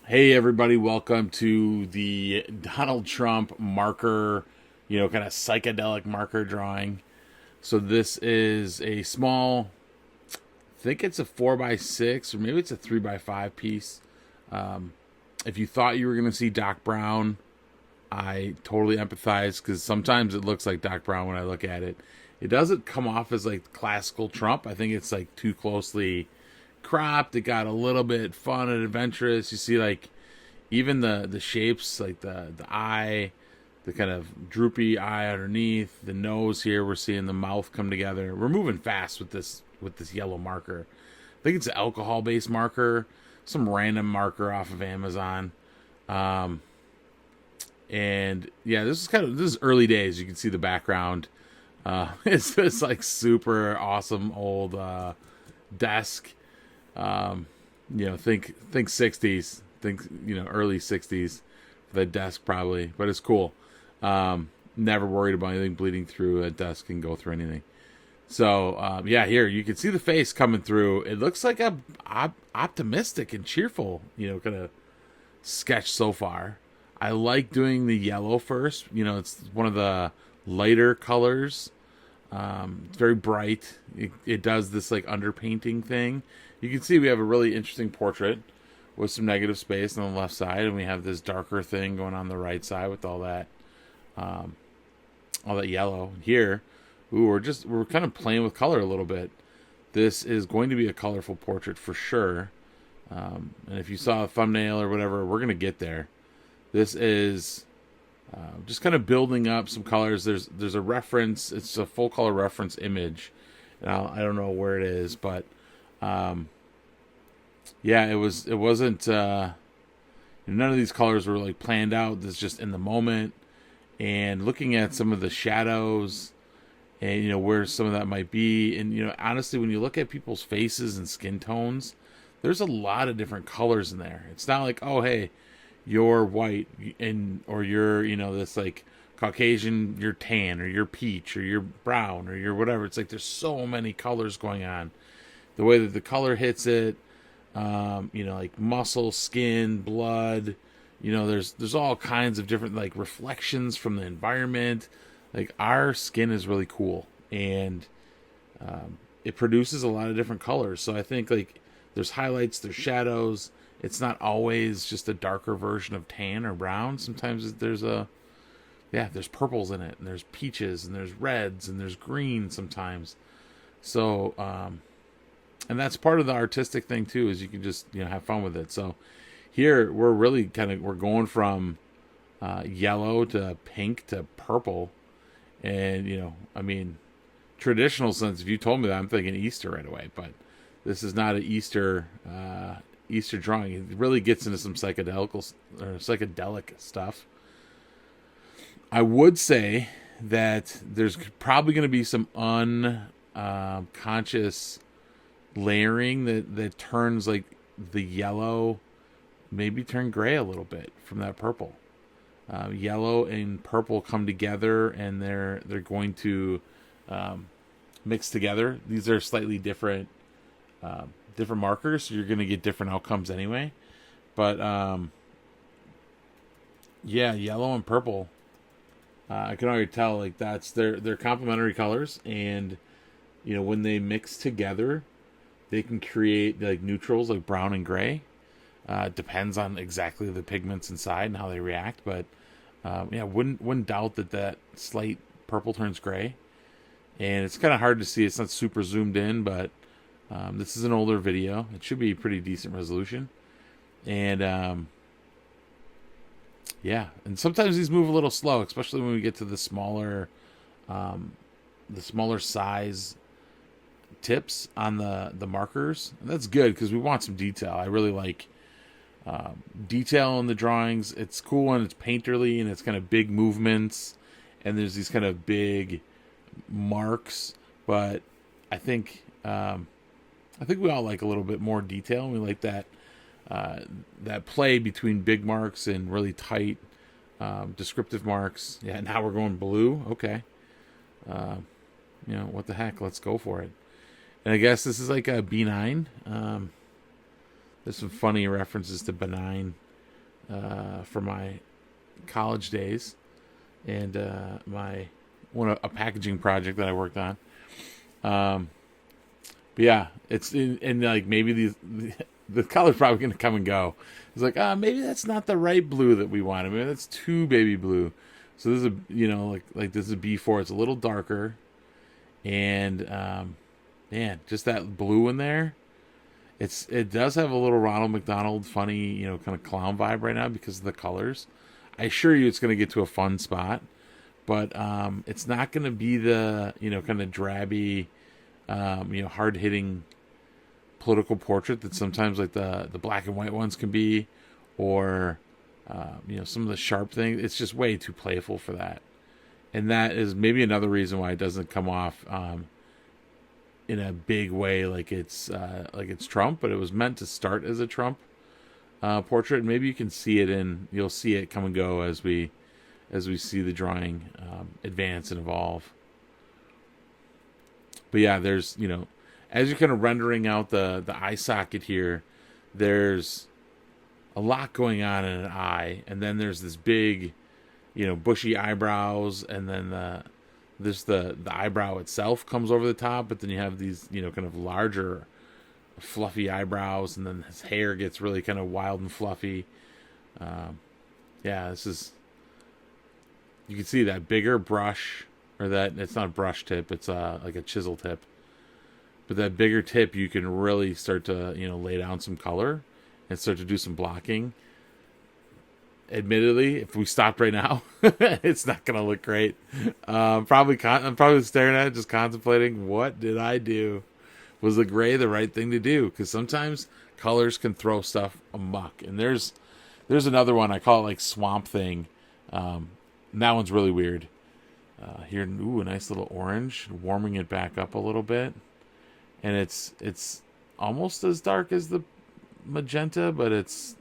Hey everybody, welcome to the Donald Trump marker, kind of psychedelic marker drawing. So this is a small, I think it's a 4x6 or maybe it's a 3x5 piece. If you thought you were going to see Doc Brown, I totally empathize because sometimes it looks like Doc Brown when I look at it. It doesn't come off as like classical Trump. I think it's like too closely cropped. It got a little bit fun and adventurous. You see like even the shapes, like the eye, the kind of droopy eye underneath, the nose here. We're seeing the mouth come together. We're moving fast with this yellow marker. I think it's an alcohol based marker, some random marker off of Amazon. Um, and yeah, this is early days. You can see the background. It's this like super awesome old desk. Um, think 60s, think early 60s for the desk probably, but it's cool. Never worried about anything bleeding through a desk and go through anything. So yeah, here you can see the face coming through. It looks like a optimistic and cheerful, kind of sketch so far. I like doing the yellow first. It's one of the lighter colors. It's very bright. It does this like underpainting thing. You can see we have a really interesting portrait with some negative space on the left side, and we have this darker thing going on the right side with um, all that yellow here. Ooh, we're kind of playing with color a little bit. This is going to be a colorful portrait for sure. And if you saw a thumbnail or whatever, we're gonna get there. This is just kind of building up some colors. There's a reference. It's a full color reference image. And I don't know where it is, but yeah, it wasn't. None of these colors were like planned out. This is just in the moment. And looking at some of the shadows, and where some of that might be, and honestly, when you look at people's faces and skin tones, there's a lot of different colors in there. It's not like, oh hey, you're white and or you're this like Caucasian, you're tan or you're peach or you're brown or you're whatever. It's like there's so many colors going on. The way that the color hits it, like muscle, skin, blood. There's all kinds of different like reflections from the environment. Like our skin is really cool, and it produces a lot of different colors. So I think like there's highlights, there's shadows. It's not always just a darker version of tan or brown. Sometimes there's purples in it, and there's peaches, and there's reds, and there's green sometimes. So, and that's part of the artistic thing too, is you can just have fun with it. So here we're really we're going from yellow to pink to purple, and I mean, traditional sense. If you told me that, I'm thinking Easter right away, but this is not an Easter drawing. It really gets into some psychedelic stuff. I would say that there's probably going to be some unconscious layering that turns like the yellow maybe turn gray a little bit from that purple. Yellow and purple come together, and they're going to mix together. These are slightly different markers, so you're going to get different outcomes anyway. But yeah, yellow and purple, I can already tell like they're complementary colors, and when they mix together, they can create like neutrals like brown and gray. Depends on exactly the pigments inside and how they react, but yeah, wouldn't doubt that slight purple turns gray, and it's kind of hard to see. It's not super zoomed in, but this is an older video. It should be pretty decent resolution, and yeah, and sometimes these move a little slow, especially when we get to the smaller size tips on the markers. And that's good because we want some detail. I really like detail in the drawings. It's cool when it's painterly and it's kind of big movements, and there's these kind of big marks. But I think we all like a little bit more detail, and we like that play between big marks and really tight descriptive marks. Yeah, now we're going blue. Okay, what the heck? Let's go for it. And I guess this is like a B9. There's some funny references to benign from my college days, and my a packaging project that I worked on. But yeah, it's and like maybe the color's probably going to come and go. It's like, maybe that's not the right blue that we wanted. Maybe that's too baby blue. So this is like this is B4. It's a little darker, and man, just that blue in there. It does have a little Ronald McDonald funny, kind of clown vibe right now because of the colors. I assure you, it's going to get to a fun spot, but it's not going to be the kind of drabby, hard hitting political portrait that sometimes like the black and white ones can be, or some of the sharp things. It's just way too playful for that, and that is maybe another reason why it doesn't come off in a big way like it's Trump. But it was meant to start as a Trump portrait, and maybe you'll see it come and go as we see the drawing advance and evolve. But yeah, there's as you're kind of rendering out the eye socket here, there's a lot going on in an eye, and then there's this big, bushy eyebrows, and then the eyebrow itself comes over the top, but then you have these, kind of larger, fluffy eyebrows, and then his hair gets really kind of wild and fluffy. Yeah, you can see that bigger brush, or that it's not a brush tip, it's like a chisel tip. But that bigger tip, you can really start to, lay down some color and start to do some blocking. Admittedly, if we stopped right now, it's not going to look great. I'm probably staring at it, just contemplating, what did I do? Was the gray the right thing to do? Because sometimes colors can throw stuff amok. And there's another one, I call it like Swamp Thing. And that one's really weird. Here, a nice little orange, warming it back up a little bit. And it's almost as dark as the magenta, but it's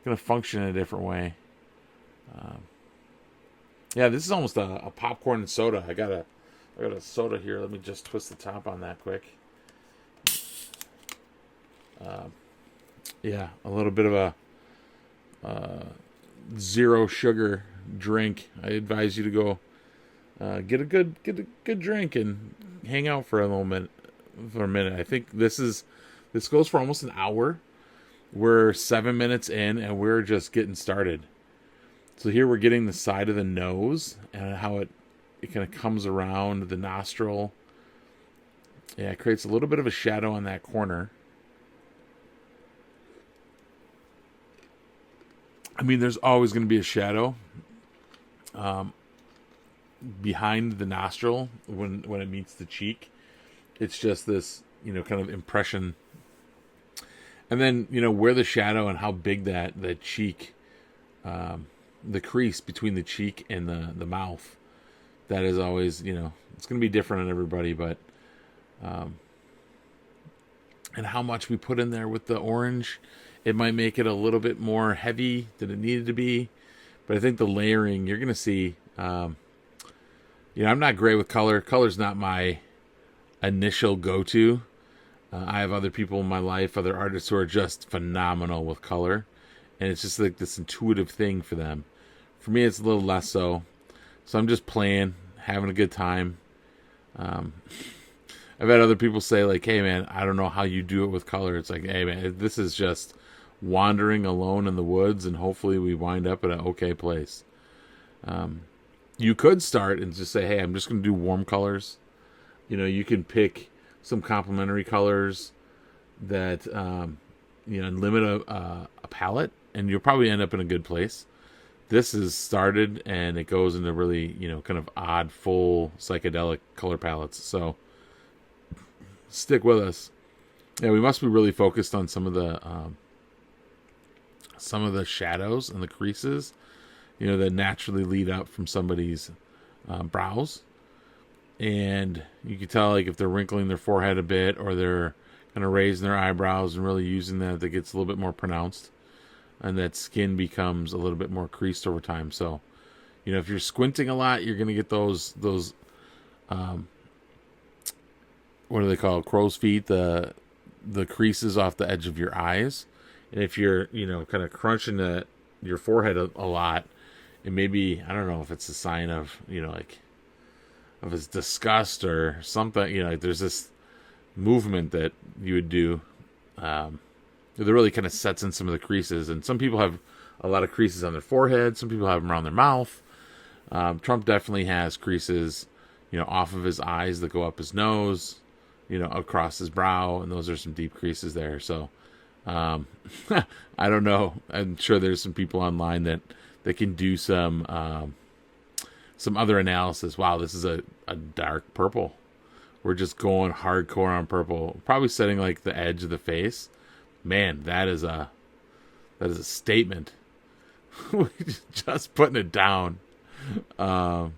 going to function in a different way. Yeah, this is almost a popcorn and soda. I got a soda here. Let me just twist the top on that quick. Yeah, a little bit of a zero sugar drink. I advise you to go get a good drink and hang out for a minute. I think this goes for almost an hour. We're 7 minutes in, and we're just getting started. So here we're getting the side of the nose and how it kind of comes around the nostril. Yeah, it creates a little bit of a shadow on that corner. I mean, there's always going to be a shadow behind the nostril when it meets the cheek. It's just this, kind of impression. And then, where the shadow and how big that cheek, the crease between the cheek and the mouth, that is always, it's going to be different on everybody, but, and how much we put in there with the orange, it might make it a little bit more heavy than it needed to be. But I think the layering, you're going to see, I'm not great with color. Color's not my initial go-to. I have other people in my life, other artists who are just phenomenal with color. And it's just like this intuitive thing for them. For me, it's a little less so. So I'm just playing, having a good time. I've had other people say, like, hey, man, I don't know how you do it with color. It's like, hey, man, this is just wandering alone in the woods, and hopefully we wind up at an okay place. You could start and just say, hey, I'm just going to do warm colors. You can pick some complementary colors that, and limit a palette, and you'll probably end up in a good place. This is started, and it goes into really, kind of odd, full psychedelic color palettes. So stick with us. Yeah, we must be really focused on some of the shadows and the creases, that naturally lead up from somebody's brows. And you can tell, like, if they're wrinkling their forehead a bit, or they're kind of raising their eyebrows and really using that gets a little bit more pronounced, and that skin becomes a little bit more creased over time. So, if you're squinting a lot, you're going to get those what do they call it? Crow's feet, the creases off the edge of your eyes. And if you're, kind of crunching your forehead a lot, it may be, I don't know if it's a sign of, like, of his disgust or something. Like there's this movement that you would do that really kind of sets in some of the creases. And some people have a lot of creases on their forehead. Some people have them around their mouth. Trump definitely has creases, off of his eyes that go up his nose, across his brow, and those are some deep creases there. So, I don't know. I'm sure there's some people online that can do some other analysis. Wow, this is a dark purple. We're just going hardcore on purple. Probably setting like the edge of the face. Man, that is a statement. Just putting it down. And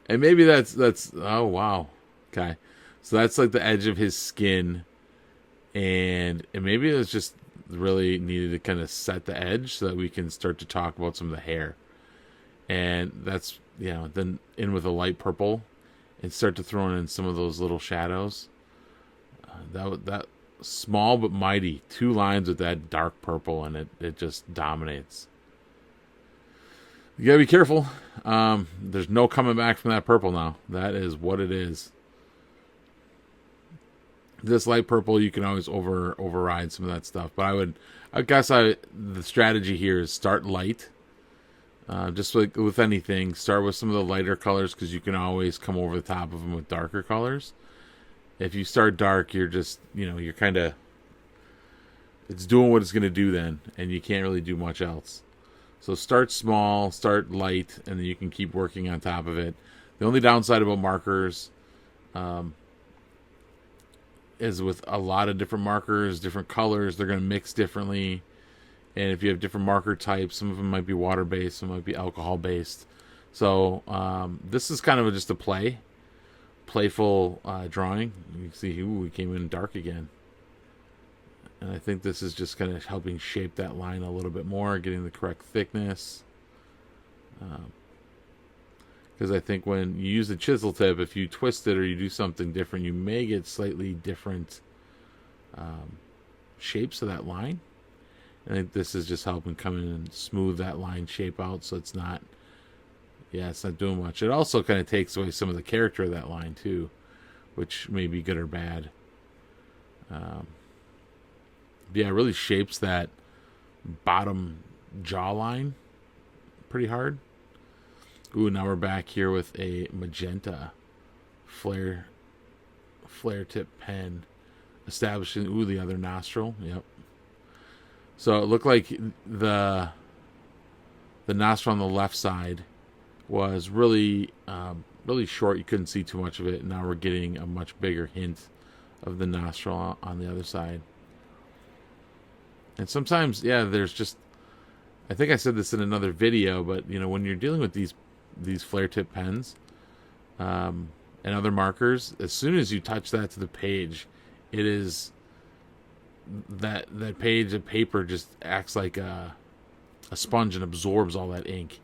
maybe that's oh wow. Okay. So that's like the edge of his skin, and maybe it's just really needed to kind of set the edge so that we can start to talk about some of the hair. And that's, then in with a light purple and start to throw in some of those little shadows. That small but mighty, 2 lines with that dark purple, and it just dominates. You gotta be careful. There's no coming back from that purple now. That is what it is. This light purple, you can always override some of that stuff. But I guess the strategy here is start light. Just like with anything, start with some of the lighter colors because you can always come over the top of them with darker colors. If you start dark, you're just, you're kind of, it's doing what it's going to do then, and you can't really do much else. So start small, start light, and then you can keep working on top of it. The only downside about markers is with a lot of different markers, different colors, they're going to mix differently. And if you have different marker types, some of them might be water-based, some might be alcohol-based. So this is kind of just a playful drawing. You can see, we came in dark again. And I think this is just kind of helping shape that line a little bit more, getting the correct thickness. Because I think when you use the chisel tip, if you twist it or you do something different, you may get slightly different shapes of that line. I think this is just helping come in and smooth that line shape out so it's not doing much. It also kind of takes away some of the character of that line too, which may be good or bad. It really shapes that bottom jawline pretty hard. Ooh, now we're back here with a magenta flare tip pen, establishing the other nostril. Yep. So it looked like the nostril on the left side was really short. You couldn't see too much of it. And now we're getting a much bigger hint of the nostril on the other side. And sometimes, there's just, I think I said this in another video, but when you're dealing with these flare tip pens and other markers, as soon as you touch that to the page, it is that page of paper just acts like a sponge and absorbs all that ink.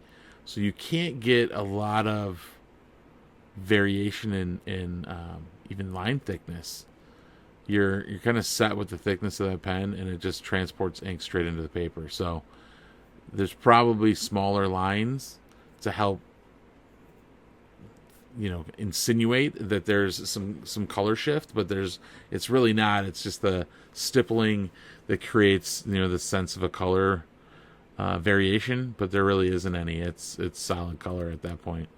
So you can't get a lot of variation in even line thickness. You're kind of set with the thickness of that pen, and it just transports ink straight into the paper. So there's probably smaller lines to help insinuate that there's some color shift, but it's really not. It's just the stippling that creates the sense of a color variation, but there really isn't any. It's solid color at that point.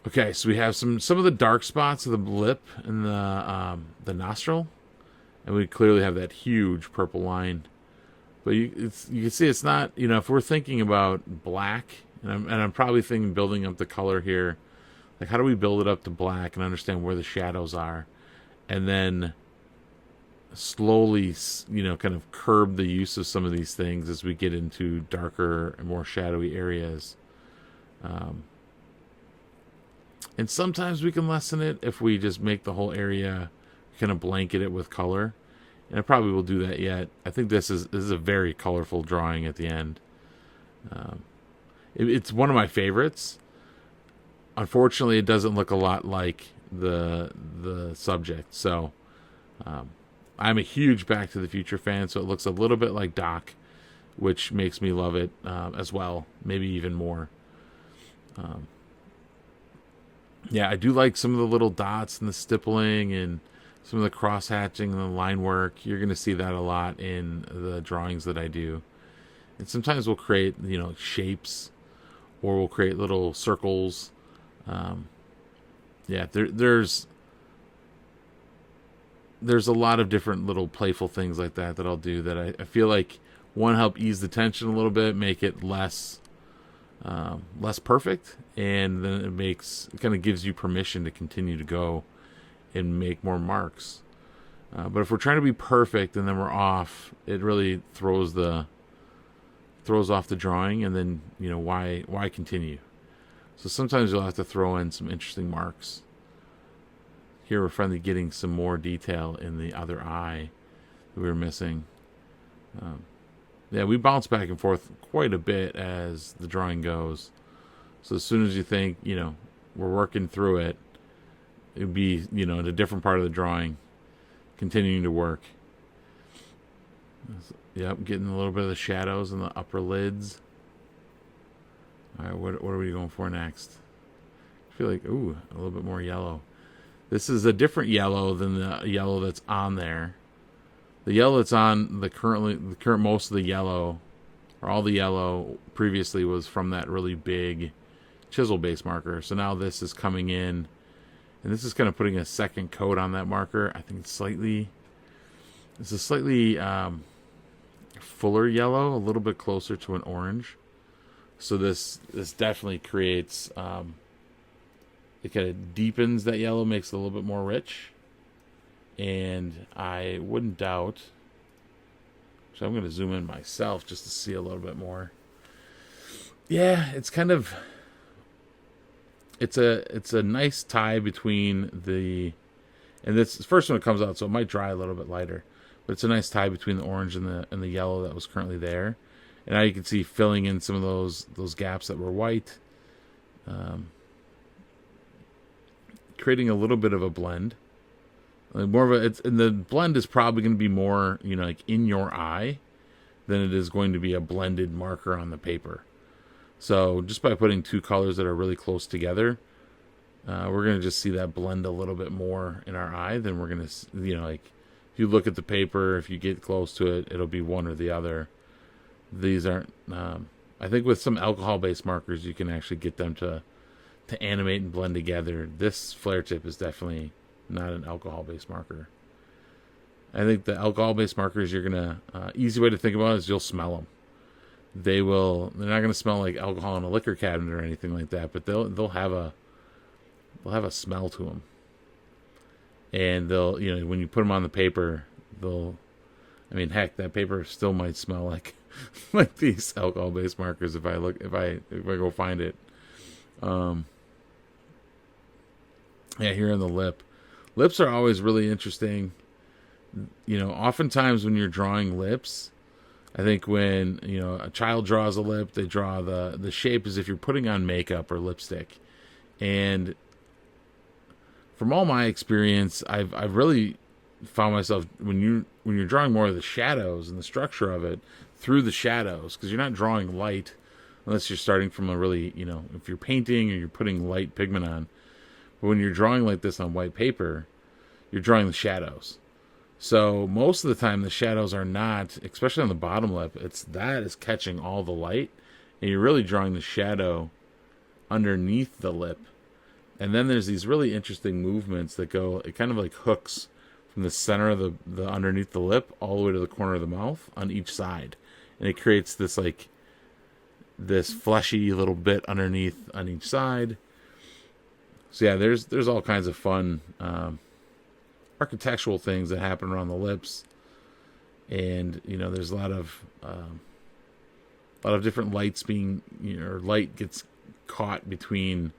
Okay, so we have some of the dark spots of the lip and the nostril, and we clearly have that huge purple line. But you can see it's not, if we're thinking about black, and I'm probably thinking building up the color here, like how do we build it up to black and understand where the shadows are, and then slowly, kind of curb the use of some of these things as we get into darker and more shadowy areas. And sometimes we can lessen it if we just make the whole area kind of blanket it with color. And I probably will do that yet. I think this is a very colorful drawing at the end. It's one of my favorites. Unfortunately, it doesn't look a lot like the subject. So I'm a huge Back to the Future fan, so it looks a little bit like Doc, which makes me love it as well, maybe even more. Yeah, I do like some of the little dots and the stippling and some of the cross hatching and the line work. You're going to see that a lot in the drawings that I do. And sometimes we'll create, shapes, or we'll create little circles. Yeah, there's a lot of different little playful things like that I'll do that I feel like, one, help ease the tension a little bit, make it less perfect, and then it kind of gives you permission to continue to go and make more marks. But if we're trying to be perfect and then we're off, it really throws off the drawing, and then why continue? So sometimes you'll have to throw in some interesting marks. Here we're finally getting some more detail in the other eye that we were missing. Yeah, we bounce back and forth quite a bit as the drawing goes. So as soon as you think, we're working through it, it'd be, in a different part of the drawing, continuing to work. Yep, getting a little bit of the shadows in the upper lids. All right, what are we going for next? I feel like, a little bit more yellow. This is a different yellow than the yellow that's on there. The yellow that's on the current most of the yellow, or all the yellow previously, was from that really big chisel base marker. So now this is coming in, and this is kind of putting a second coat on that marker. I think it's a slightly fuller yellow, a little bit closer to an orange. So this definitely creates, it kind of deepens that yellow, makes it a little bit more rich. And I wouldn't doubt, so I'm going to zoom in myself just to see a little bit more. Yeah, it's kind of, it's a nice tie between and this first one it comes out, so it might dry a little bit lighter, but it's a nice tie between the orange and the yellow that was currently there. And now you can see filling in some of those gaps that were white, creating a little bit of a blend. And the blend is probably going to be more, like in your eye, than it is going to be a blended marker on the paper. So just by putting two colors that are really close together, we're going to just see that blend a little bit more in our eye than we're going to, like if you look at the paper, if you get close to it, it'll be one or the other. These aren't, I think with some alcohol-based markers, you can actually get them to animate and blend together. This flare tip is definitely not an alcohol-based marker. I think the alcohol-based markers, you're gonna easy way to think about it is you'll smell them. They're not gonna smell like alcohol in a liquor cabinet or anything like that, but they'll have a smell to them. And they'll, when you put them on the paper, heck, that paper still might smell like like these alcohol-based markers if I go find it. Yeah, here on the lip. Lips are always really interesting. Oftentimes when you're drawing lips, I think when, a child draws a lip, they draw the shape as if you're putting on makeup or lipstick. And from all my experience, I've really found myself when you're drawing more of the shadows and the structure of it through the shadows, because you're not drawing light unless you're starting from a really, if you're painting or you're putting light pigment on. But when you're drawing like this on white paper, you're drawing the shadows. So most of the time the shadows are not, especially on the bottom lip, that is catching all the light, and you're really drawing the shadow underneath the lip. And then there's these really interesting movements that go, it kind of like hooks from the center of the underneath the lip all the way to the corner of the mouth on each side. And it creates this fleshy little bit underneath on each side. So yeah, there's all kinds of fun architectural things that happen around the lips, and there's a lot of different lights being, or light gets caught between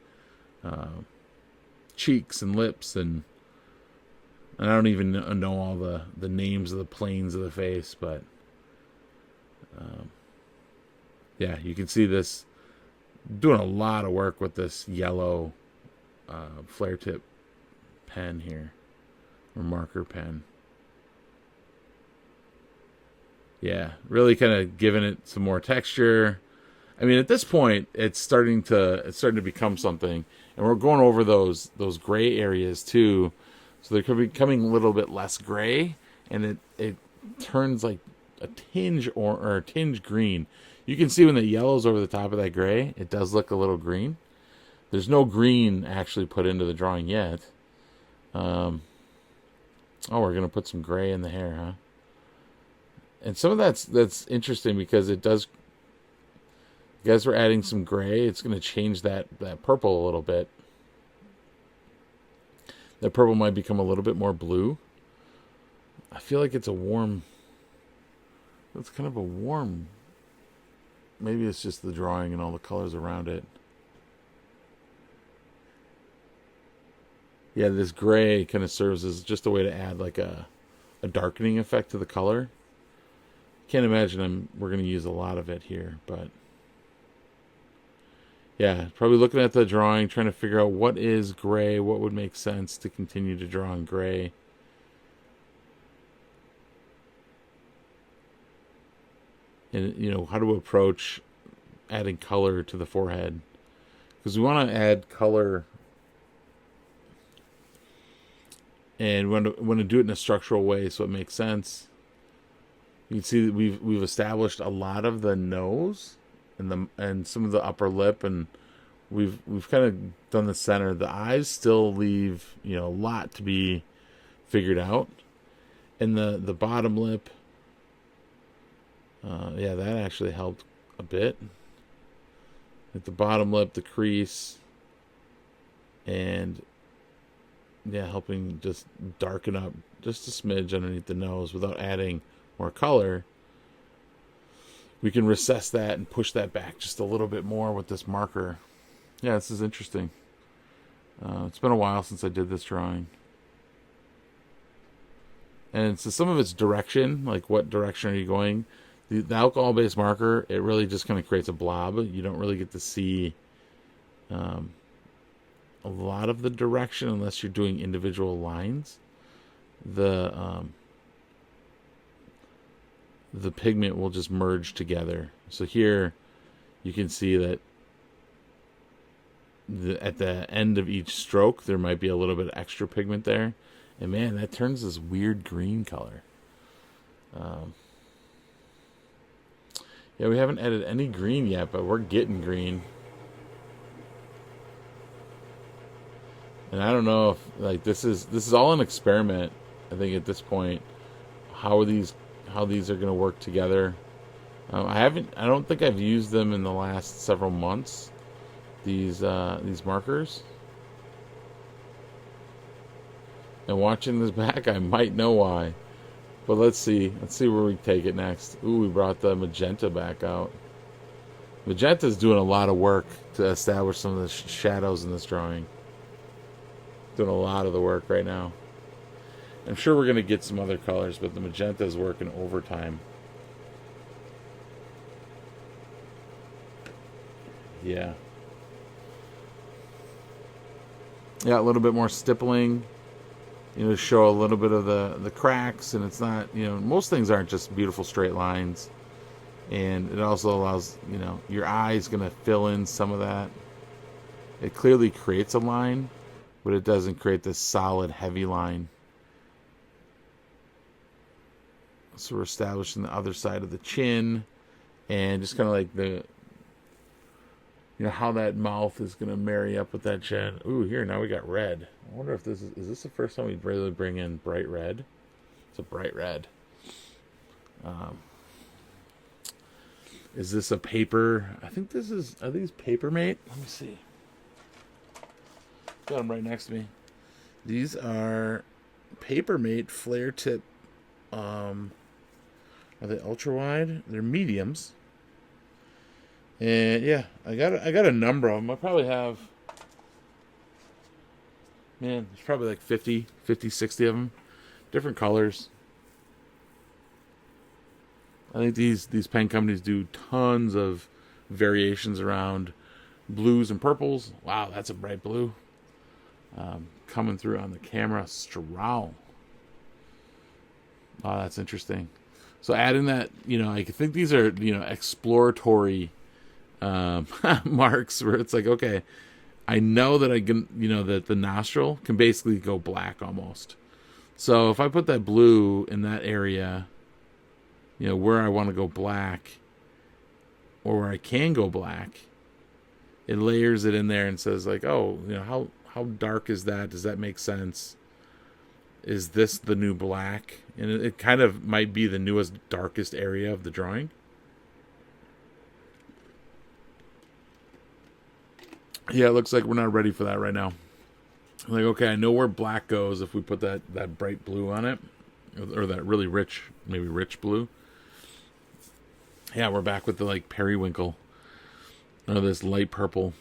cheeks and lips, and I don't even know all the names of the planes of the face, but yeah, you can see this doing a lot of work with this yellow flare tip pen here, or marker pen. Yeah, really kind of giving it some more texture. I mean, at this point, it's starting to become something, and we're going over those gray areas too, so they're becoming a little bit less gray, and it turns like a tinge or a tinge green. You can see when the yellow's over the top of that gray, it does look a little green. There's no green actually put into the drawing yet. Oh, we're gonna put some gray in the hair, huh? And some of that's interesting because it does. As we're adding some gray, it's going to change that purple a little bit. That purple might become a little bit more blue. I feel like it's a warm. It's kind of a warm. Maybe it's just the drawing and all the colors around it. Yeah, this gray kind of serves as just a way to add like a darkening effect to the color. Can't imagine we're going to use a lot of it here, but yeah, probably looking at the drawing, trying to figure out what is gray, what would make sense to continue to draw in gray. And, how to approach adding color to the forehead. Because we want to add color, and we want to do it in a structural way so it makes sense. You can see that we've established a lot of the nose and some of the upper lip, and we've kind of done the center. The eyes still leave a lot to be figured out, and the bottom lip. Yeah, that actually helped a bit. At the bottom lip, the crease, and yeah, helping just darken up just a smidge underneath the nose without adding more color. We can recess that and push that back just a little bit more with this marker. Yeah, this is interesting. It's been a while since I did this drawing. And so some of its direction, like what direction are you going? The alcohol-based marker, it really just kind of creates a blob. You don't really get to see a lot of the direction unless you're doing individual lines. The pigment will just merge together. So here you can see that at the end of each stroke there might be a little bit of extra pigment there, and man, that turns this weird green color. Yeah, we haven't added any green yet, but we're getting green. And I don't know if like this is all an experiment. I think at this point, how these are going to work together. I don't think I've used them in the last several months. These markers. And watching this back, I might know why. But let's see where we take it next. Ooh, we brought the magenta back out. Magenta's doing a lot of work to establish some of the shadows in this drawing. Doing a lot of the work right now. I'm sure we're going to get some other colors, but the magenta is working overtime. Yeah. Yeah, a little bit more stippling. Show a little bit of the cracks, and it's not, most things aren't just beautiful straight lines. And it also allows, your eye's going to fill in some of that. It clearly creates a line, but it doesn't create this solid, heavy line. So we're establishing the other side of the chin, and just kind of like the, how that mouth is going to marry up with that chin. Ooh, here, now we got red. I wonder if is this the first time we really bring in bright red? It's a bright red. Is this a paper? I think are these Paper Mate? Let me see. Got them right next to me. These are Paper Mate flare tip. Are they ultra wide? They're mediums. And yeah, I got a number of them. I probably have, man, there's probably like 50, 60 of them. Different colors. I think these pen companies do tons of variations around blues and purples. Wow, that's a bright blue. Coming through on the camera, Strahl. Oh, that's interesting. So adding that, I think these are, exploratory marks where it's like, okay, I know that I can, that the nostril can basically go black almost. So if I put that blue in that area, where I want to go black, or where I can go black, it layers it in there and says like, oh, how dark is that? Does that make sense? Is this the new black? And it kind of might be the newest, darkest area of the drawing. Yeah, it looks like we're not ready for that right now. Like, okay, I know where black goes if we put that bright blue on it, or that really rich, maybe rich blue. Yeah, we're back with the like periwinkle, or this light purple.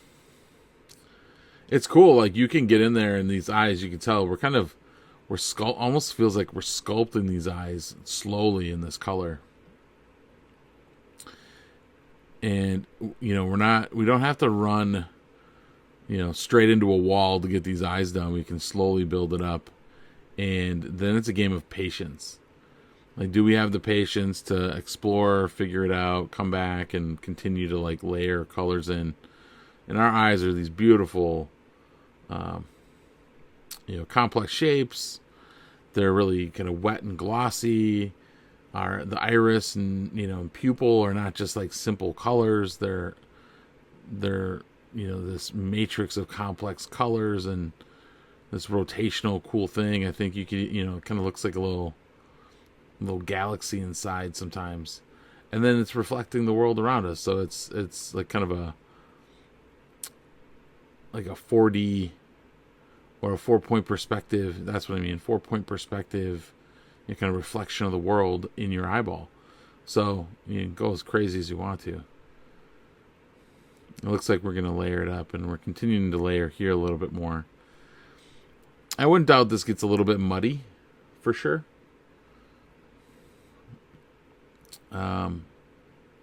It's cool. Like you can get in there, and these eyes, you can tell almost feels like we're sculpting these eyes slowly in this color. And we don't have to run straight into a wall to get these eyes done. We can slowly build it up. And then it's a game of patience. Like, do we have the patience to explore, figure it out, come back, and continue to, like, layer colors in? And our eyes are these beautiful, complex shapes. They're really kind of wet and glossy. The iris and, pupil are not just, like, simple colors. They're this matrix of complex colors and this rotational cool thing. I think you could, it kind of looks like a little galaxy inside sometimes. And then it's reflecting the world around us. So it's like kind of a 4D or a 4-point perspective. That's what I mean. 4-point perspective, kind of reflection of the world in your eyeball. So you can go as crazy as you want to. It looks like we're going to layer it up, and we're continuing to layer here a little bit more. I wouldn't doubt this gets a little bit muddy, for sure.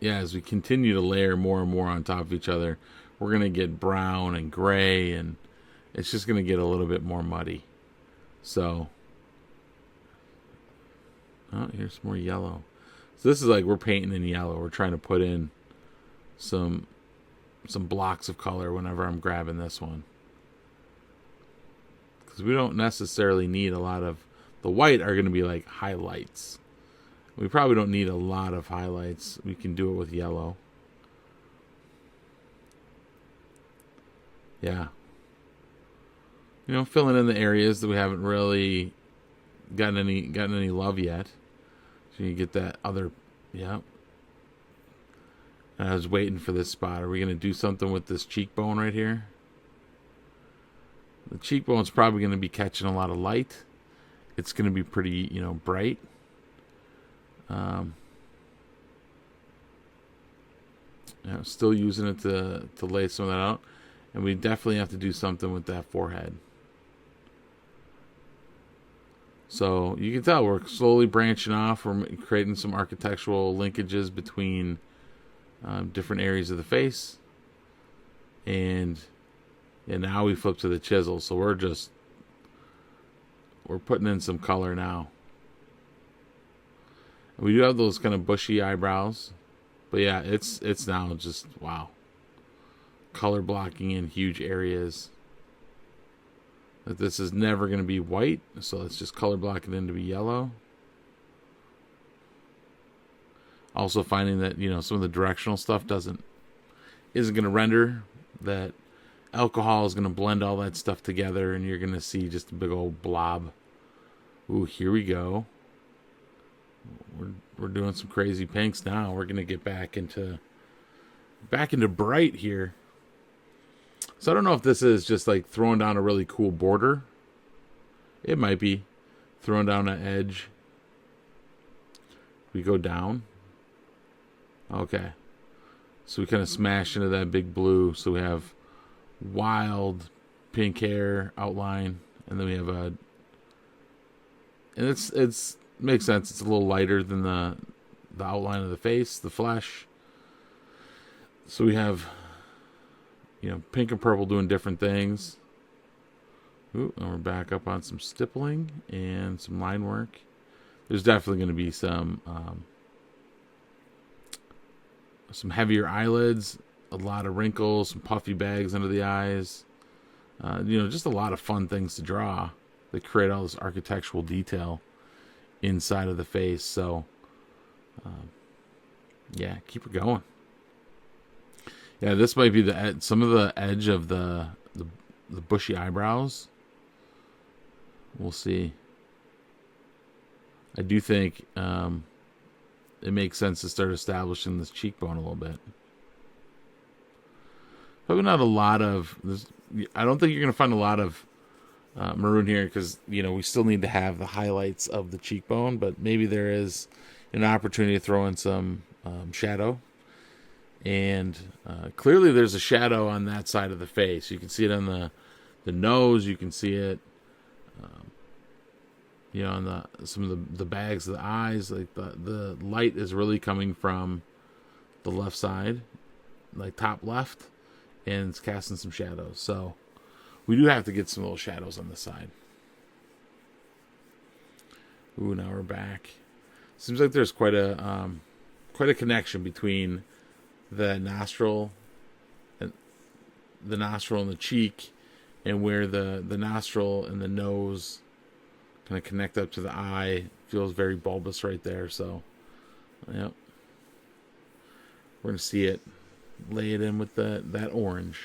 As we continue to layer more and more on top of each other, we're going to get brown and gray, and it's just going to get a little bit more muddy. So, here's more yellow. So this is like we're painting in yellow. We're trying to put in some blocks of color whenever I'm grabbing this one. Because we don't necessarily need a lot of... The white are going to be like highlights. We probably don't need a lot of highlights. We can do it with yellow. Yeah. Filling in the areas that we haven't really gotten any love yet. So you get that other... Yeah. I was waiting for this spot. Are we going to do something with this cheekbone right here? The cheekbone's probably going to be catching a lot of light. It's going to be pretty, bright. Still using it to lay some of that out. And we definitely have to do something with that forehead. So you can tell we're slowly branching off. We're creating some architectural linkages between different areas of the face. And now we flip to the chisel. So we're putting in some color now. We do have those kind of bushy eyebrows. But yeah, it's now just, wow. Color blocking in huge areas. That this is never going to be white. So let's just color block it in to be yellow. Also finding that, some of the directional stuff isn't going to render. That alcohol is going to blend all that stuff together, and you're going to see just a big old blob. Ooh, here we go. We're doing some crazy pinks now. We're going to get back into bright here. So I don't know if this is just like throwing down a really cool border. It might be throwing down an edge. We go down. Okay. So we kind of smash into that big blue. So we have wild pink hair outline, and then we have and it's makes sense. It's a little lighter than the outline of the face, the flesh. So we have pink and purple doing different things. Ooh, and we're back up on some stippling and some line work. There's definitely going to be some some heavier eyelids, a lot of wrinkles, some puffy bags under the eyes. Just a lot of fun things to draw that create all this architectural detail inside of the face. So, keep it going. Yeah, this might be some of the edge of the bushy eyebrows. We'll see. I do think it makes sense to start establishing this cheekbone a little bit. Probably not a lot of this. I don't think you're going to find a lot of maroon here because, we still need to have the highlights of the cheekbone, but maybe there is an opportunity to throw in some shadow. And clearly there's a shadow on that side of the face. You can see it on the nose. You can see it, on some of the bags of the eyes. Like the light is really coming from the left side, like top left, and it's casting some shadows. So we do have to get some little shadows on the side. Ooh, now we're back. Seems like there's quite a connection between the nostril and the cheek, and where the nostril and the nose kind of connect up to the eye. Feels very bulbous right there. So, yep, we're gonna see it. Lay it in with that orange.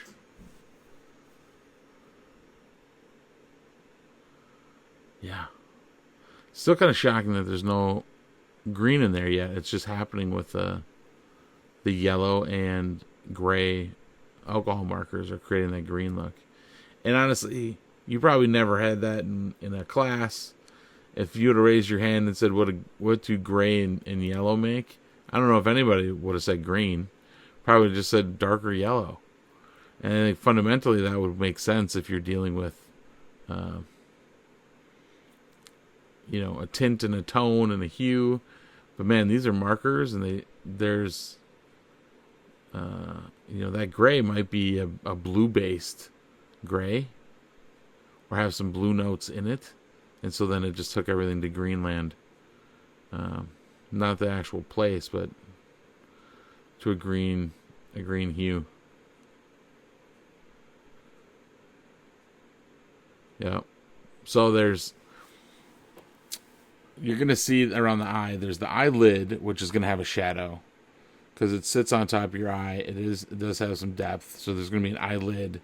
Yeah. Still kind of shocking that there's no green in there yet. It's just happening with the yellow and gray alcohol markers are creating that green look. And honestly, you probably never had that in a class. If you would have raised your hand and said, what do gray and yellow make? I don't know if anybody would have said green. Probably just said darker yellow. And I think fundamentally that would make sense if you're dealing with, a tint and a tone and a hue. But man, these are markers, and there's, that gray might be a blue-based gray, or have some blue notes in it, and so then it just took everything to Greenland. Not the actual place, but to a green hue. Yeah. So you're going to see around the eye, there's the eyelid, which is going to have a shadow because it sits on top of your eye. It does have some depth. So there's going to be an eyelid.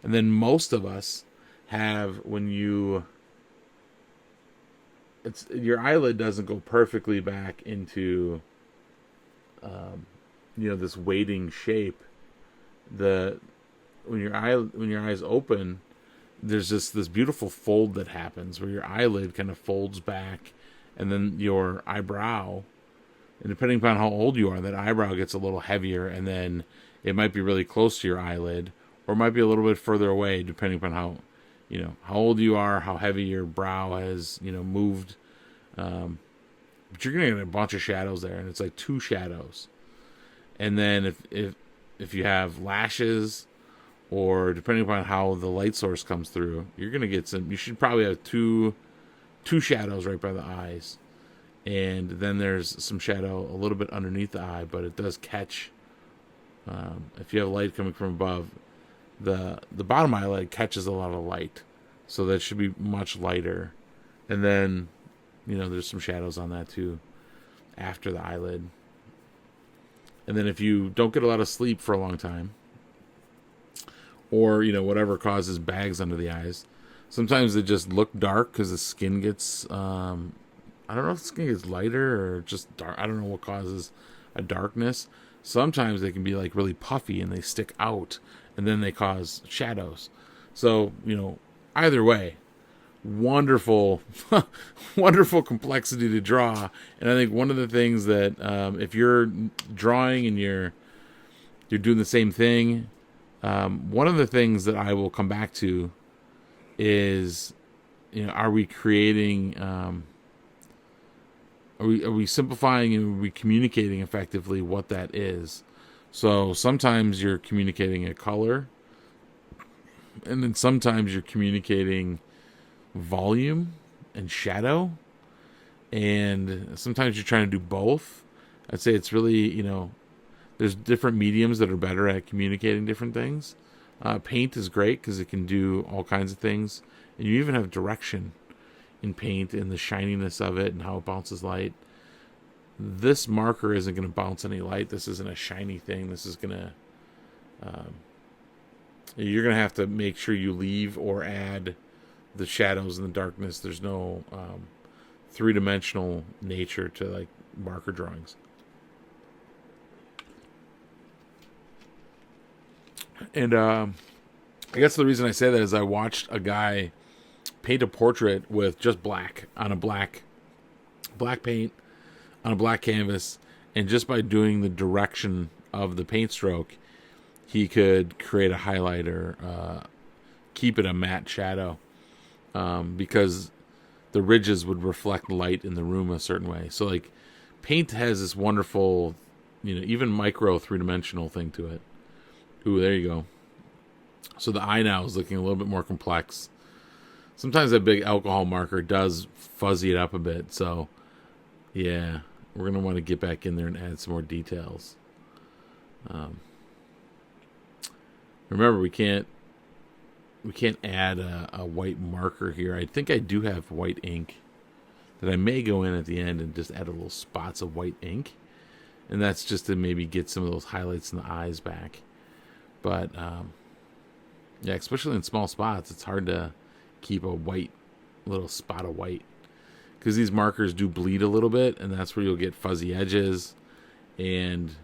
And then most of us have, your eyelid doesn't go perfectly back into, this weighting shape. When your eyes open, there's just this beautiful fold that happens where your eyelid kind of folds back, and then your eyebrow, and depending upon how old you are, that eyebrow gets a little heavier, and then it might be really close to your eyelid, or it might be a little bit further away, depending upon how old you are, how heavy your brow has, moved. But you're gonna get a bunch of shadows there, and it's like 2 shadows. And then if you have lashes, or depending upon how the light source comes through, you're gonna get you should probably have two shadows right by the eyes, and then there's some shadow a little bit underneath the eye, but it does catch. If you have light coming from above, the bottom eyelid catches a lot of light, so that should be much lighter. And then there's some shadows on that too after the eyelid. And then if you don't get a lot of sleep for a long time, or whatever causes bags under the eyes, sometimes they just look dark because the skin gets I don't know if the skin gets lighter or just dark. I don't know what causes a darkness. Sometimes they can be like really puffy and they stick out, and then they cause shadows. So either way, wonderful wonderful complexity to draw. And I think one of the things that if you're drawing and you're doing the same thing, one of the things that I will come back to is, are we creating, are we simplifying, and are we communicating effectively what that is? So sometimes you're communicating a color, and then sometimes you're communicating volume and shadow, and sometimes you're trying to do both. I'd say it's really, There's different mediums that are better at communicating different things. Paint is great because it can do all kinds of things. And you even have direction in paint and the shininess of it and how it bounces light. This marker isn't going to bounce any light. This isn't a shiny thing. This is going to... you're going to have to make sure you leave or add the shadows and the darkness. There's no three-dimensional nature to like marker drawings. And I guess the reason I say that is I watched a guy paint a portrait with just black on a black paint on a black canvas, and just by doing the direction of the paint stroke, he could create a highlighter, keep it a matte shadow, because the ridges would reflect light in the room a certain way. So like paint has this wonderful, even micro three-dimensional thing to it. Ooh, there you go. So the eye now is looking a little bit more complex. Sometimes that big alcohol marker does fuzzy it up a bit. So yeah, we're going to want to get back in there and add some more details. Remember, we can't add a white marker here. I think I do have white ink that I may go in at the end and just add a little spots of white ink. And that's just to maybe get some of those highlights in the eyes back. But, yeah, especially in small spots, it's hard to keep a white, little spot of white. Because these markers do bleed a little bit, and that's where you'll get fuzzy edges and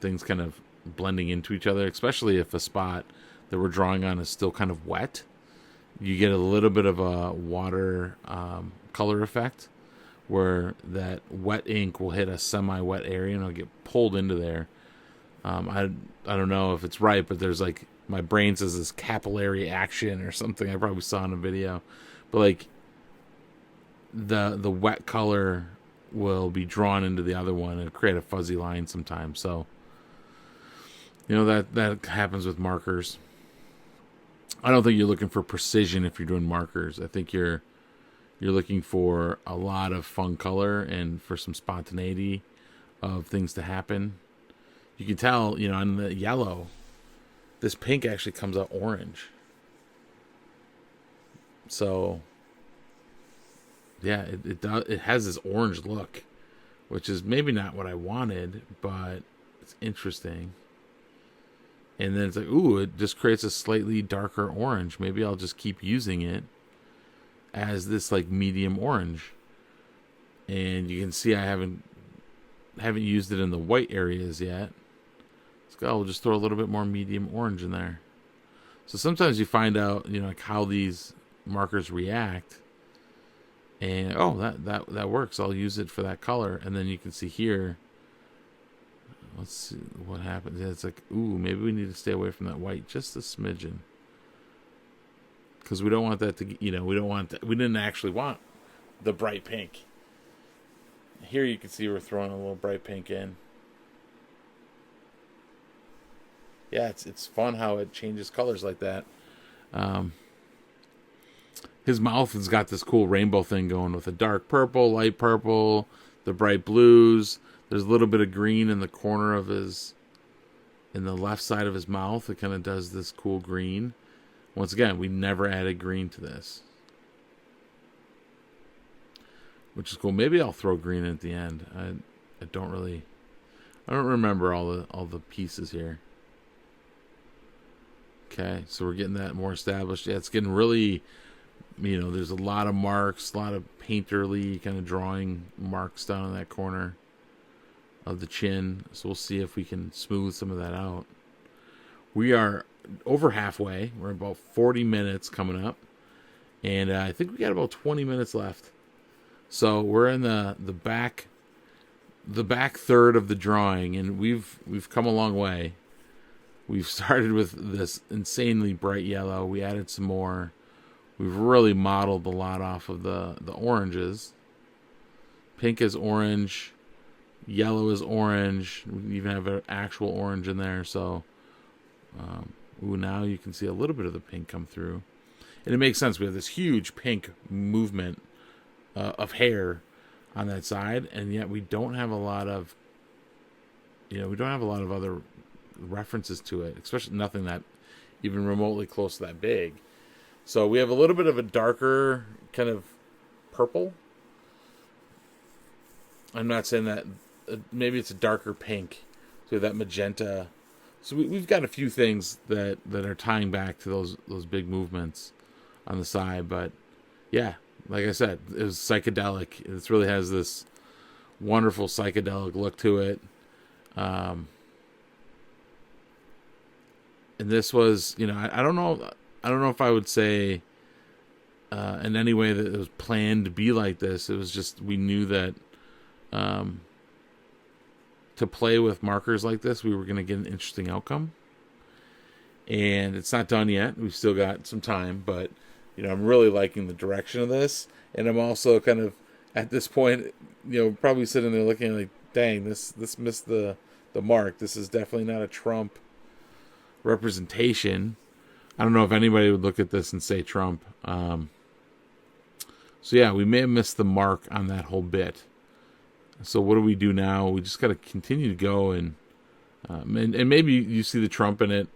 things kind of blending into each other, especially if a spot that we're drawing on is still kind of wet. You get a little bit of a water color effect where that wet ink will hit a semi-wet area and it'll get pulled into there. I don't know if it's right, but there's like, my brain says this capillary action or something I probably saw in a video. But like the wet color will be drawn into the other one and create a fuzzy line sometimes. So, that happens with markers. I don't think you're looking for precision if you're doing markers. I think you're looking for a lot of fun color and for some spontaneity of things to happen. You can tell, on the yellow, this pink actually comes out orange. So, yeah, it has this orange look, which is maybe not what I wanted, but it's interesting. And then it's like, ooh, it just creates a slightly darker orange. Maybe I'll just keep using it as this like medium orange. And you can see I haven't used it in the white areas yet. So I'll just throw a little bit more medium orange in there. So sometimes you find out, like how these markers react. And that works. I'll use it for that color. And then you can see here. Let's see what happens. Yeah, it's like, ooh, maybe we need to stay away from that white just a smidgen. Because we don't want that to, we don't want that. We didn't actually want the bright pink. Here you can see we're throwing a little bright pink in. Yeah, it's fun how it changes colors like that. His mouth has got this cool rainbow thing going with a dark purple, light purple, the bright blues. There's a little bit of green in the corner of in the left side of his mouth. It kind of does this cool green. Once again, we never added green to this, which is cool. Maybe I'll throw green in at the end. I don't remember all the pieces here. Okay, so we're getting that more established. Yeah, it's getting really, there's a lot of marks, a lot of painterly kind of drawing marks down in that corner of the chin. So we'll see if we can smooth some of that out. We are over halfway. We're about 40 minutes coming up. And I think we got about 20 minutes left. So we're in the back third of the drawing, and we've come a long way. We've started with this insanely bright yellow. We added some more. We've really modeled a lot off of the oranges. Pink is orange. Yellow is orange. We even have an actual orange in there. So, now you can see a little bit of the pink come through. And it makes sense. We have this huge pink movement of hair on that side. And yet we don't have a lot of we don't have a lot of other references to it, especially nothing that even remotely close to that big. So we have a little bit of a darker kind of purple. I'm not saying that. Maybe it's a darker pink. So that magenta. So we've got a few things that are tying back to those big movements on the side. But yeah, like I said, it was psychedelic. It really has this wonderful psychedelic look to it. And this was, I don't know if I would say in any way that it was planned to be like this. It was just, we knew that to play with markers like this, we were going to get an interesting outcome. And it's not done yet. We've still got some time, but I'm really liking the direction of this. And I'm also kind of at this point, probably sitting there looking like, dang, this missed the mark. This is definitely not a Trump representation. I don't know if anybody would look at this and say Trump. So yeah, we may have missed the mark on that whole bit. So what do we do now? We just got to continue to go and maybe you see the Trump in it.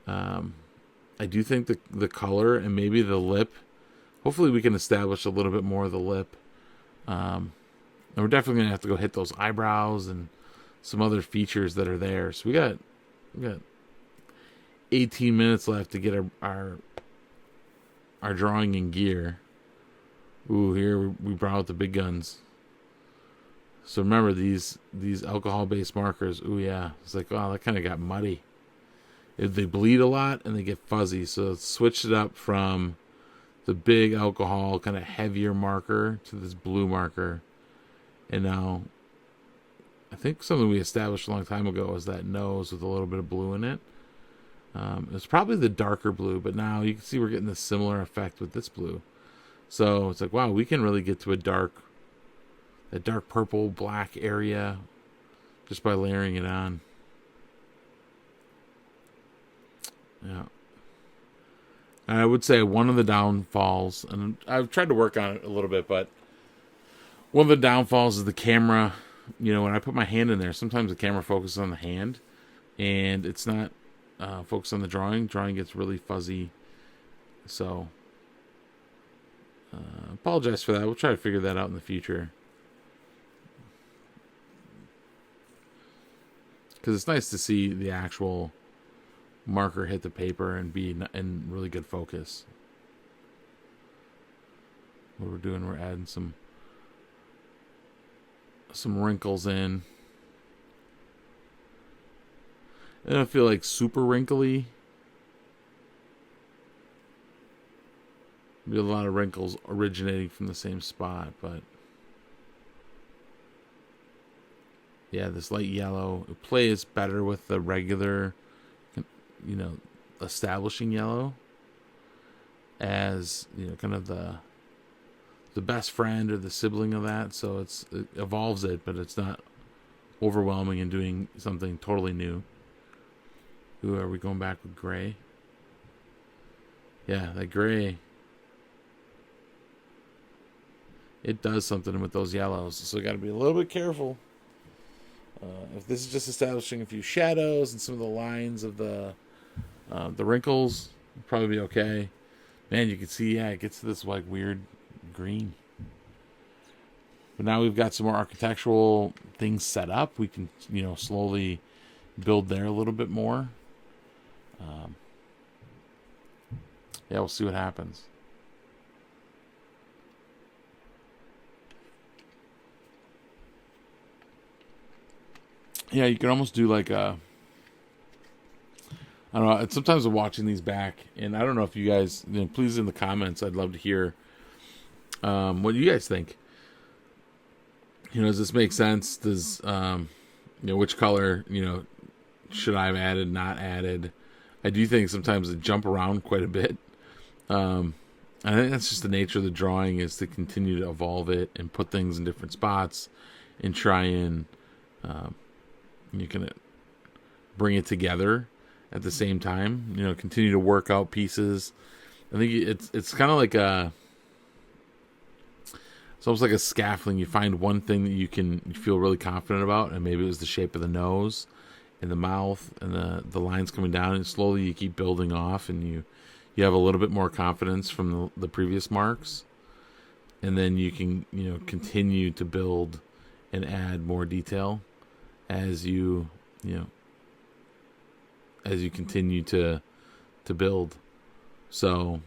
I do think the color and maybe the lip. Hopefully we can establish a little bit more of the lip. And we're definitely gonna have to go hit those eyebrows and some other features that are there. So we got 18 minutes left to get our drawing in gear. Ooh, here we brought out the big guns. So remember these alcohol-based markers. Ooh, yeah. It's like, oh, that kind of got muddy. They bleed a lot and they get fuzzy. So let's switch it up from the big alcohol, kind of heavier marker to this blue marker. And now, I think something we established a long time ago was that nose with a little bit of blue in it. It's probably the darker blue, but now you can see we're getting a similar effect with this blue. So it's like, wow, we can really get to a dark purple, black area just by layering it on. Yeah. I would say one of the downfalls, and I've tried to work on it a little bit, but one of the downfalls is the camera. When I put my hand in there, sometimes the camera focuses on the hand, and it's not focused on the drawing. Drawing gets really fuzzy. So, apologize for that. We'll try to figure that out in the future. Because it's nice to see the actual marker hit the paper and be in really good focus. What we're doing, we're adding some wrinkles in. I don't feel like super wrinkly. Be a lot of wrinkles originating from the same spot, but yeah, this light yellow, it plays better with the regular, establishing yellow as, kind of the best friend or the sibling of that. So it evolves it, but it's not overwhelming and doing something totally new. Ooh, are we going back with gray? Yeah, that gray. It does something with those yellows. So got to be a little bit careful. If this is just establishing a few shadows and some of the lines of the wrinkles, it'll probably be okay. Man, you can see, it gets to this like weird green. But now we've got some more architectural things set up. We can, slowly build there a little bit more. We'll see what happens. Yeah, you can almost do like I don't know. Sometimes I'm watching these back, and I don't know if you guys, please in the comments, I'd love to hear what you guys think. Does this make sense? Does which color should I have added, not added? I do think sometimes they jump around quite a bit. I think that's just the nature of the drawing, is to continue to evolve it and put things in different spots and try and you can bring it together at the same time. Continue to work out pieces. I think it's kind of like It's almost like a scaffolding. You find one thing that you feel really confident about, and maybe it was the shape of the nose and the mouth and the lines coming down, and slowly you keep building off, and you have a little bit more confidence from the previous marks, and then you can continue to build and add more detail as you continue to build. So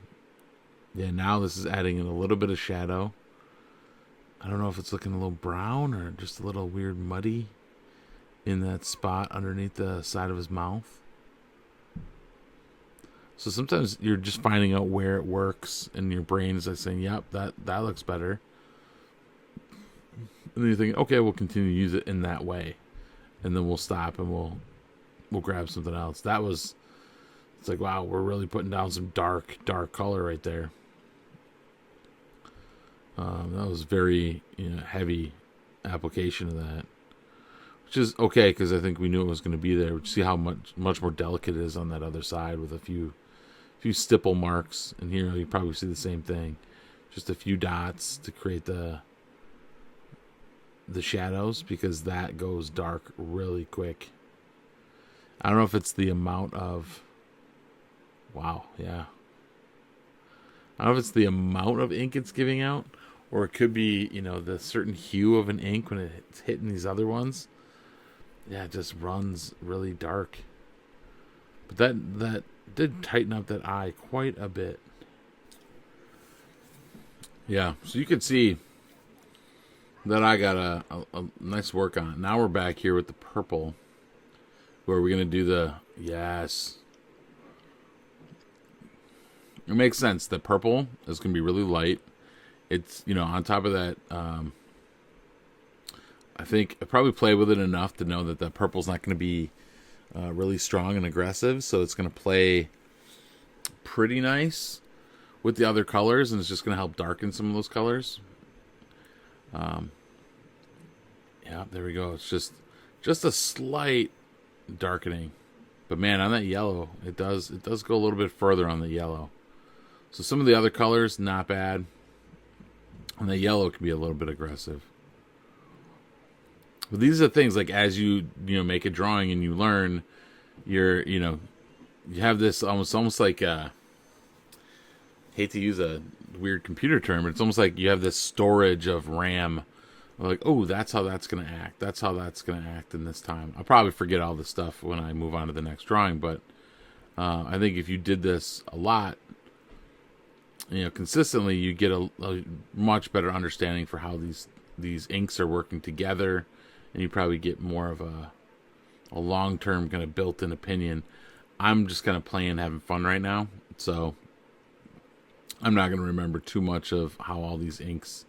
yeah, now this is adding in a little bit of shadow. I don't know if it's looking a little brown or just a little weird muddy in that spot underneath the side of his mouth. So sometimes you're just finding out where it works, and your brain is like saying, yep, that looks better. And then you think, okay, we'll continue to use it in that way. And then we'll stop and we'll grab something else. It's like, wow, we're really putting down some dark color right there. That was very heavy application of that, which is okay because I think we knew it was going to be there. We see how much more delicate it is on that other side with a few stipple marks, and here you probably see the same thing, just a few dots to create the shadows, because that goes dark really quick. I don't know if it's the amount of I don't know if it's the amount of ink it's giving out, or it could be, the certain hue of an ink when it's hitting these other ones. Yeah, it just runs really dark. But that did tighten up that eye quite a bit. Yeah, so you can see that I got a nice work on it. Now we're back here with the purple, where we're going to do yes. It makes sense. The purple is going to be really light. It's, on top of that, I think I probably play with it enough to know that the purple's not going to be really strong and aggressive. So it's going to play pretty nice with the other colors, and it's just going to help darken some of those colors. Yeah, there we go. It's just a slight darkening. But man, on that yellow, it does go a little bit further on the yellow. So some of the other colors, not bad. And the yellow can be a little bit aggressive. But these are things like as you make a drawing and you learn, you have this almost like hate to use a weird computer term, but it's almost like you have this storage of RAM. Like, oh, that's how that's going to act. That's how that's going to act in this time. I'll probably forget all this stuff when I move on to the next drawing, but I think if you did this a lot, consistently, you get a much better understanding for how these inks are working together, and you probably get more of a long-term kind of built-in opinion. I'm just kind of playing, having fun right now, so I'm not going to remember too much of how all these inks,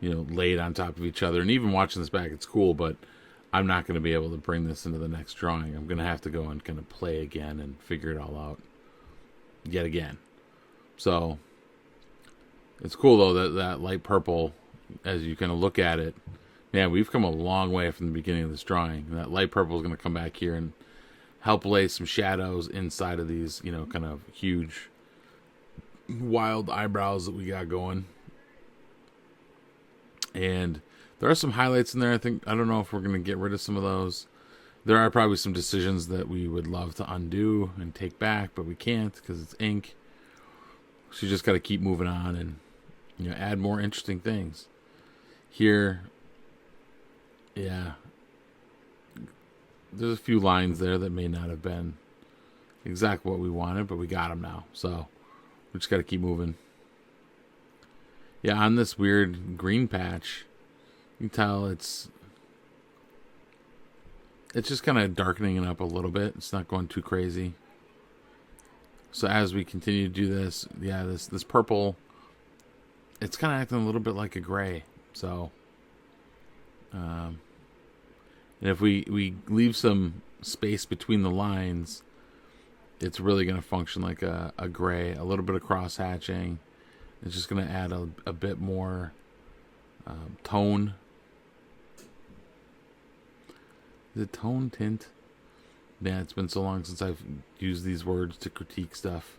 laid on top of each other. And even watching this back, it's cool, but I'm not going to be able to bring this into the next drawing. I'm going to have to go and kind of play again and figure it all out yet again. So it's cool, though, that light purple, as you kind of look at it, man, we've come a long way from the beginning of this drawing. And that light purple is going to come back here and help lay some shadows inside of these, kind of huge, wild eyebrows that we got going. And there are some highlights in there. I don't know if we're going to get rid of some of those. There are probably some decisions that we would love to undo and take back, but we can't because it's ink. So you just got to keep moving on and, add more interesting things. Here, yeah, there's a few lines there that may not have been exactly what we wanted, but we got them now. So we just got to keep moving. Yeah, on this weird green patch, you can tell it's just kind of darkening it up a little bit. It's not going too crazy. So as we continue to do this, yeah, this purple, it's kind of acting a little bit like a gray. So, and if we leave some space between the lines, it's really going to function like a gray. A little bit of cross hatching. It's just going to add a bit more tone. Is it tone, tint? Yeah, it's been so long since I've used these words to critique stuff.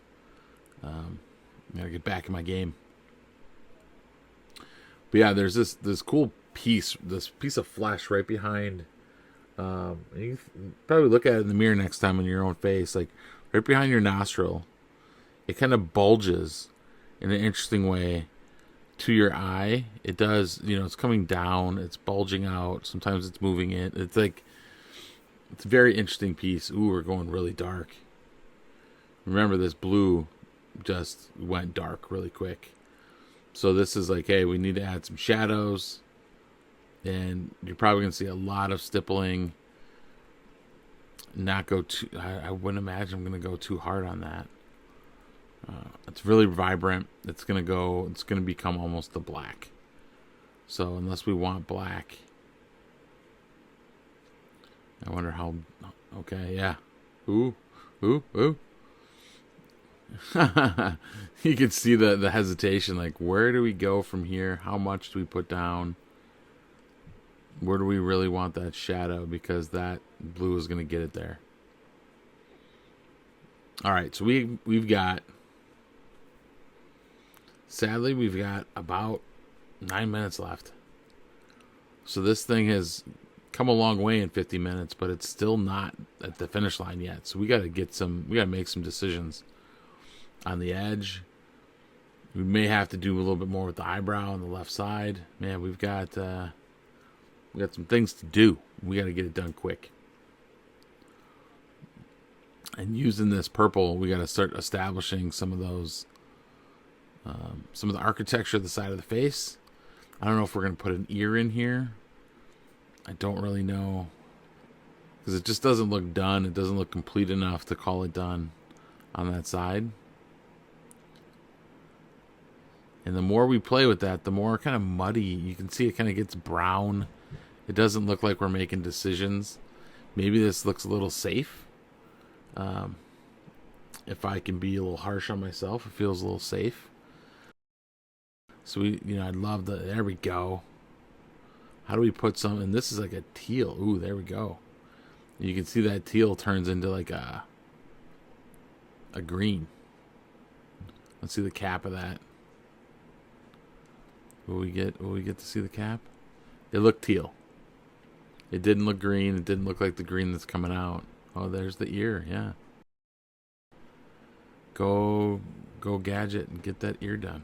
Gotta get back in my game. But yeah, there's this cool piece, this piece of flesh right behind. You can probably look at it in the mirror next time on your own face, like right behind your nostril. It kind of bulges in an interesting way to your eye. It does, it's coming down, it's bulging out. Sometimes it's moving in. It's a very interesting piece. Ooh, we're going really dark. Remember, this blue just went dark really quick. So this is like, hey, we need to add some shadows. And you're probably going to see a lot of stippling. Not go too, I wouldn't imagine I'm going to go too hard on that. It's really vibrant. It's going to become almost the black. So unless we want black, I wonder how, okay, yeah. Ooh. You can see the hesitation, like, where do we go from here? How much do we put down? Where do we really want that shadow? Because that blue is going to get it there. All right, so we've got, sadly, we've got about 9 minutes left. So this thing has come a long way in 50 minutes, but it's still not at the finish line yet. So we got to make some decisions on the edge. We may have to do a little bit more with the eyebrow on the left side. Man, we've got some things to do. We got to get it done quick. And using this purple, we got to start establishing some of those, some of the architecture of the side of the face. I don't know if we're going to put an ear in here. I don't really know, because it just doesn't look done. It doesn't look complete enough to call it done on that side. And the more we play with that, the more kind of muddy. You can see it kind of gets brown. It doesn't look like we're making decisions. Maybe this looks a little safe. If I can be a little harsh on myself, it feels a little safe. So I'd love there we go. How do we put some, and this is like a teal. Ooh, there we go. You can see that teal turns into like a green. Let's see the cap of that. Will we get to see the cap? It looked teal. It didn't look green. It didn't look like the green that's coming out. Oh, there's the ear. Yeah. Go gadget and get that ear done.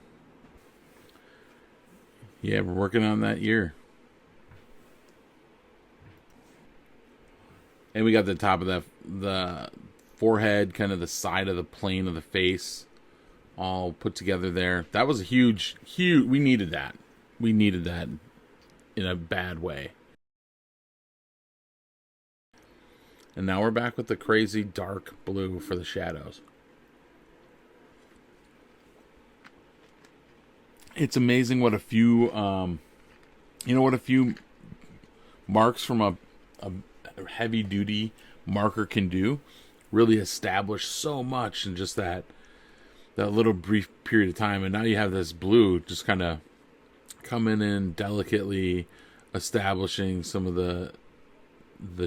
Yeah, we're working on that ear. And we got the top of the forehead, kind of the side of the plane of the face, all put together there. That was a huge. We needed that. We needed that in a bad way. And now we're back with the crazy dark blue for the shadows. It's amazing what a few, what a few marks from a heavy duty marker can do. Really establish so much in just that little brief period of time. And now you have this blue just kind of coming in delicately, establishing some of the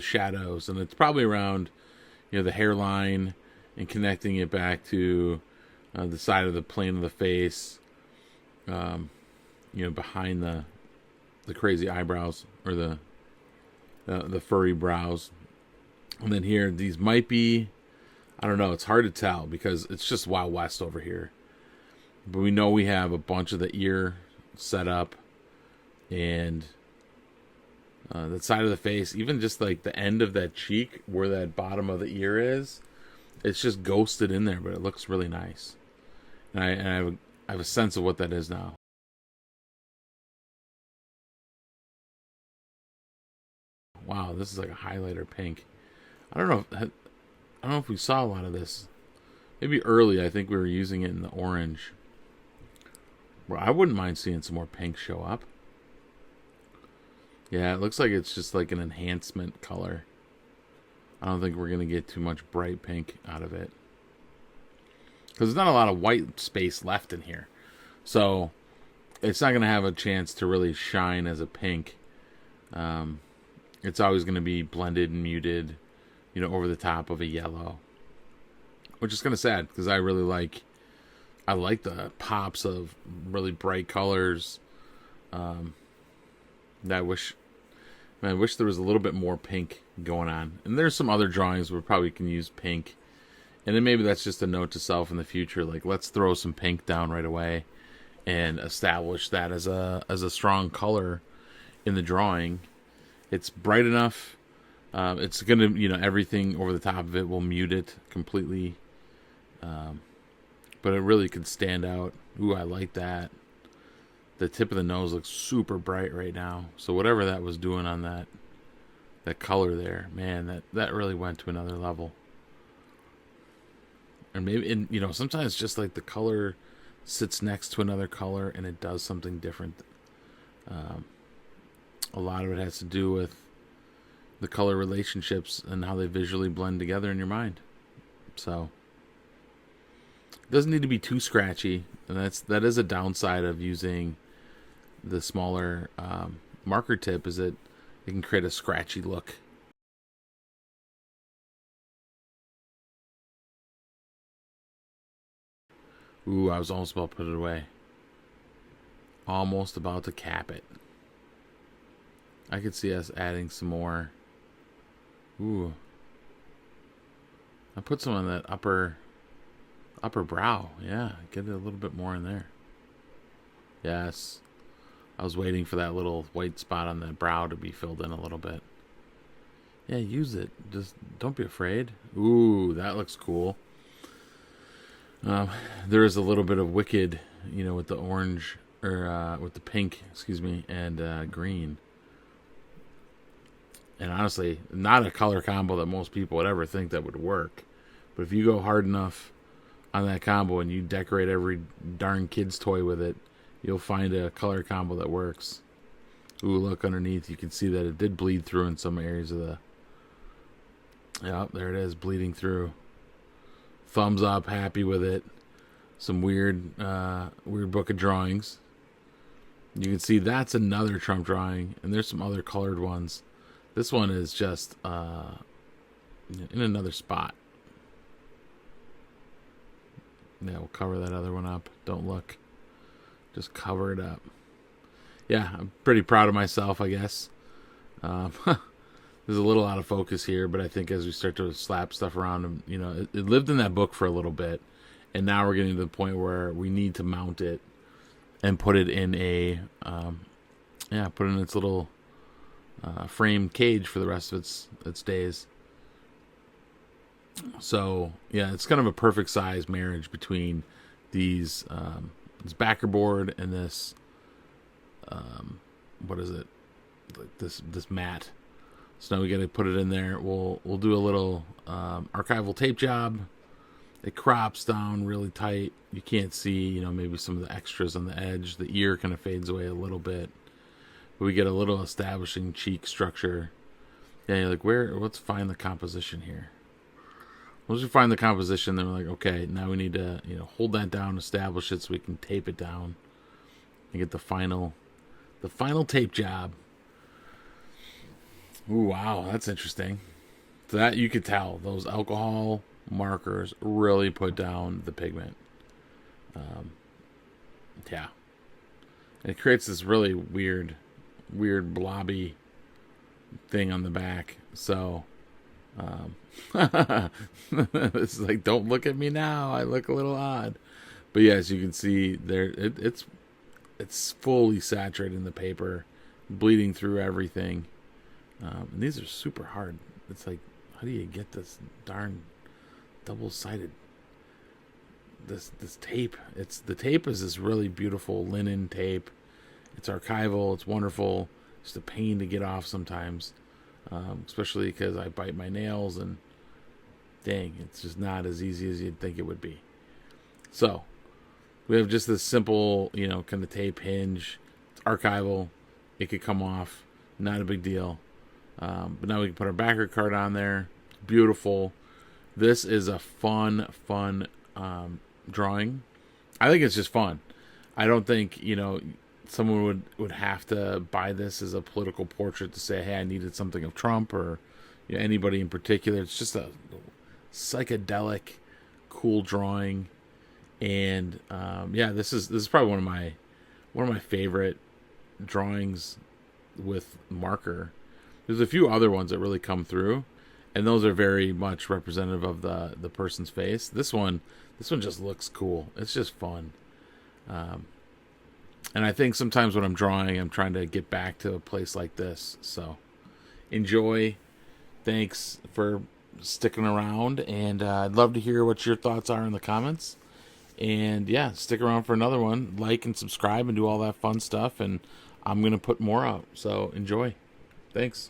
shadows. And it's probably around, the hairline and connecting it back to the side of the plane of the face. Behind the crazy eyebrows, or the furry brows. And then here, these might be, I don't know, it's hard to tell because it's just Wild West over here. But we know we have a bunch of the ear set up, and the side of the face, even just like the end of that cheek where that bottom of the ear is, it's just ghosted in there, but it looks really nice. And I have a sense of what that is now. Wow, this is like a highlighter pink. I don't know if we saw a lot of this. Maybe early, I think we were using it in the orange. Well, I wouldn't mind seeing some more pink show up. Yeah, it looks like it's just like an enhancement color. I don't think we're going to get too much bright pink out of it, because there's not a lot of white space left in here. So it's not going to have a chance to really shine as a pink. It's always going to be blended and muted, over the top of a yellow. Which is kind of sad, because I like the pops of really bright colors. I wish, man, I wish there was a little bit more pink going on. And there's some other drawings where probably can use pink. And then maybe that's just a note to self in the future. Like, let's throw some pink down right away and establish that as a strong color in the drawing. It's bright enough. It's gonna, everything over the top of it will mute it completely. But it really could stand out. Ooh, I like that. The tip of the nose looks super bright right now. So whatever that was doing on that color there, man, that really went to another level. And maybe, sometimes just like the color sits next to another color and it does something different. A lot of it has to do with the color relationships and how they visually blend together in your mind. So it doesn't need to be too scratchy, and that is a downside of using the smaller marker tip, is that it can create a scratchy look. Ooh, I was almost about to put it away. Almost about to cap it. I could see us adding some more. Ooh. I put some on that upper brow. Yeah, get it a little bit more in there. Yes. I was waiting for that little white spot on the brow to be filled in a little bit. Yeah, use it. Just don't be afraid. Ooh, that looks cool. There is a little bit of wicked, with the orange, or with the pink, and green. And honestly, not a color combo that most people would ever think that would work. But if you go hard enough on that combo and you decorate every darn kid's toy with it, you'll find a color combo that works. Ooh, look underneath. You can see that it did bleed through in some areas of the... Yep, there it is, bleeding through. Thumbs up, happy with it. Some weird book of drawings. You can see that's another Trump drawing, and there's some other colored ones. This one is just in another spot. Yeah, we'll cover that other one up. Don't look. Just cover it up. Yeah, I'm pretty proud of myself, I guess. There's a little out of focus here, but I think as we start to slap stuff around, it lived in that book for a little bit, and now we're getting to the point where we need to mount it and put it in put it in its little frame cage for the rest of its days. So yeah, it's kind of a perfect size marriage between these this backer board and this what is it, like this mat. So now we got to put it in there. We'll do a little archival tape job. It crops down really tight. You can't see, maybe some of the extras on the edge. The ear kind of fades away a little bit. But we get a little establishing cheek structure. Yeah, you're like, let's find the composition here. Once we find the composition, then we're like, okay, now we need to, hold that down, establish it so we can tape it down and get the final tape job. Ooh, wow, that's interesting. So that you could tell those alcohol markers really put down the pigment. Yeah, and it creates this really weird blobby thing on the back. So it's like, don't look at me now. I look a little odd. But yes, you can see there it's fully saturated in the paper, bleeding through everything. And these are super hard. It's like, how do you get this darn double-sided this tape? The tape is this really beautiful linen tape. It's archival. It's wonderful. It's a pain to get off sometimes, especially because I bite my nails, and dang, it's just not as easy as you'd think it would be. So we have just this simple, kind of tape hinge. It's archival. It could come off. Not a big deal. But now we can put our backer card on there. Beautiful. This is a fun drawing. I think it's just fun. I don't think, someone would have to buy this as a political portrait to say, hey, I needed something of Trump or anybody in particular. It's just a psychedelic, cool drawing. And this is probably one of my favorite drawings with marker. There's a few other ones that really come through, and those are very much representative of the person's face. This one just looks cool. It's just fun. And I think sometimes when I'm drawing, I'm trying to get back to a place like this. So enjoy. Thanks for sticking around, and I'd love to hear what your thoughts are in the comments. And yeah, stick around for another one. Like and subscribe and do all that fun stuff, and I'm going to put more out. So enjoy. Thanks.